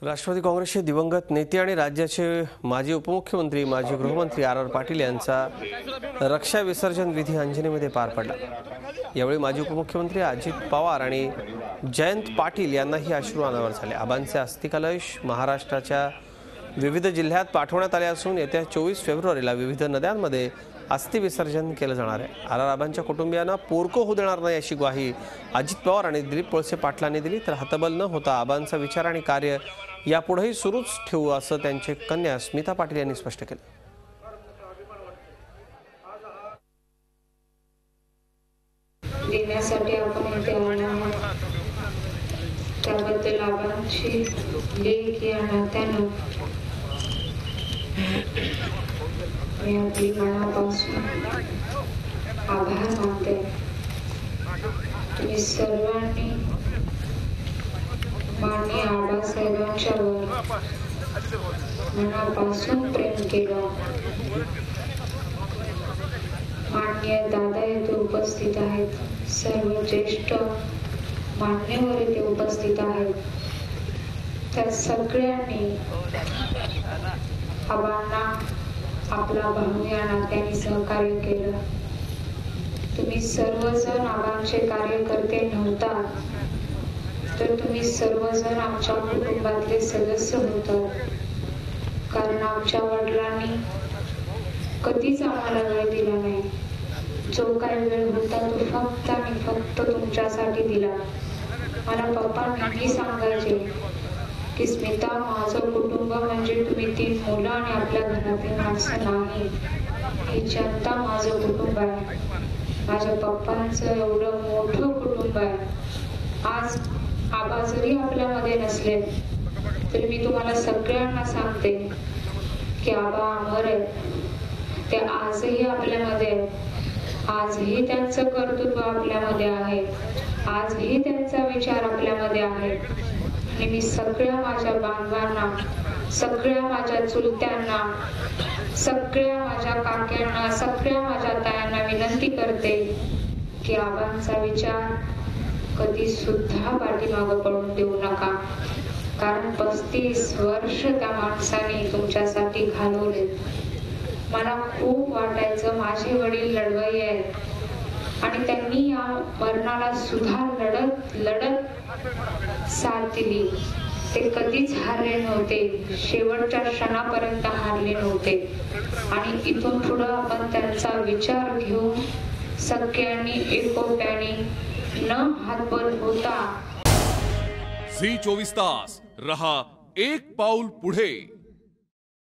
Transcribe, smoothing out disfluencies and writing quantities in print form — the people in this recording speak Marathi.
राष्ट्रवादी काँग्रेसचे दिवंगत नेते आणि राज्याचे माजी उपमुख्यमंत्री माजी गृहमंत्री आर पाटील यांचा रक्षा विसर्जन विधी अंजनीमध्ये पार पडला। यावेळी माजी उपमुख्यमंत्री अजित पवार आणि जयंत पाटील यांनाही अश्रू अनावर झाले। आबांचे अस्थिकलश महाराष्ट्राच्या विविध जिल्ह्यात पाठवण्यात आले असून येत्या 24 फेब्रुवारीला विविध नद्यांमध्ये अस्थि विसर्जन केले जाणार आहे। आबांच्या कुटुंबियांना पोरको होऊ देणार नाही अशी ग्वाही अजित पवार आणि दिलीप वळसे पाटलांनी दिली। तर हतबल न होता आबांचा विचार आणि कार्य यापुढेही सुरूच ठेवू असं त्यांचे कन्या स्मिता पाटील यांनी स्पष्ट केलं। देण्यासाठी आपण इथे आलो आहोत, त्याबद्दल आबांची लेख या नात्यानं मी आपली मनापासून आभार मानते। तुम्ही सर्वांनी माननीय आबासाहेबांच्यावर मनापासून प्रेम केलं। माननीय दादा येथे उपस्थित आहेत, सर्व ज्येष्ठ मान्यवर येथे उपस्थित आहेत, त्या सगळ्यांनी आबांना आपला भाऊ या नात्याने सहकार्य केलं। तुम्ही सर्वजण आबांचे कार्यकर्ते नव्हता तर तुम्ही सर्वजण आमच्या कुटुंबातले सदस्य होतात, कारण आमच्या वडिलांनी कधीच आम्हाला वेळ दिला नाही। जो काही वेळ होता तो फक्त आणि फक्त तुमच्यासाठी दिला। मला पप्पा नेहमी सांगायचे की स्मिता, माझं कुटुंब म्हणजे तुम्ही 3 मुलं आणि आपल्या घरातील माणसं नाही, ही जनता माझं कुटुंब आहे। माझ्या पप्पांचं एवढं मोठं कुटुंब आहे। आज आबा जरी आपल्यामध्ये नसले तरी मी तुम्हाला सगळ्यांना सांगते की आबा अमर आहेत, ते आजही आपल्यामध्ये आहेत। आजही त्यांचं कर्तृत्व आपल्यामध्ये आहे, आजही त्यांचा विचार आपल्यामध्ये आहे। आणि मी सगळ्या माझ्या बांधवांना, सगळ्या माझ्या चुलत्यांना, सगळ्या माझ्या काक्यांना, सगळ्या माझ्या तायांना विनंती करते की आबांचा विचार कधी सुद्धा पाठीमागं पडून देऊ नका, कारण 35 वर्ष त्या माणसाने तुमच्यासाठी घालवले। मला खूप वाटायचं माझे वडील लढवई आहेत आणि त्यांनी या मरणाला सुद्धा लढत साथ दिली। ते कधीच हारले नव्हते, शेवटच्या क्षणापर्यंत हारले नव्हते। आणि इथून पुढे आपण त्यांचा विचार घेऊन सगळ्यांनी एकोप्याने न हातबल होता झी 24 तास रहा एक पाऊल पुढे।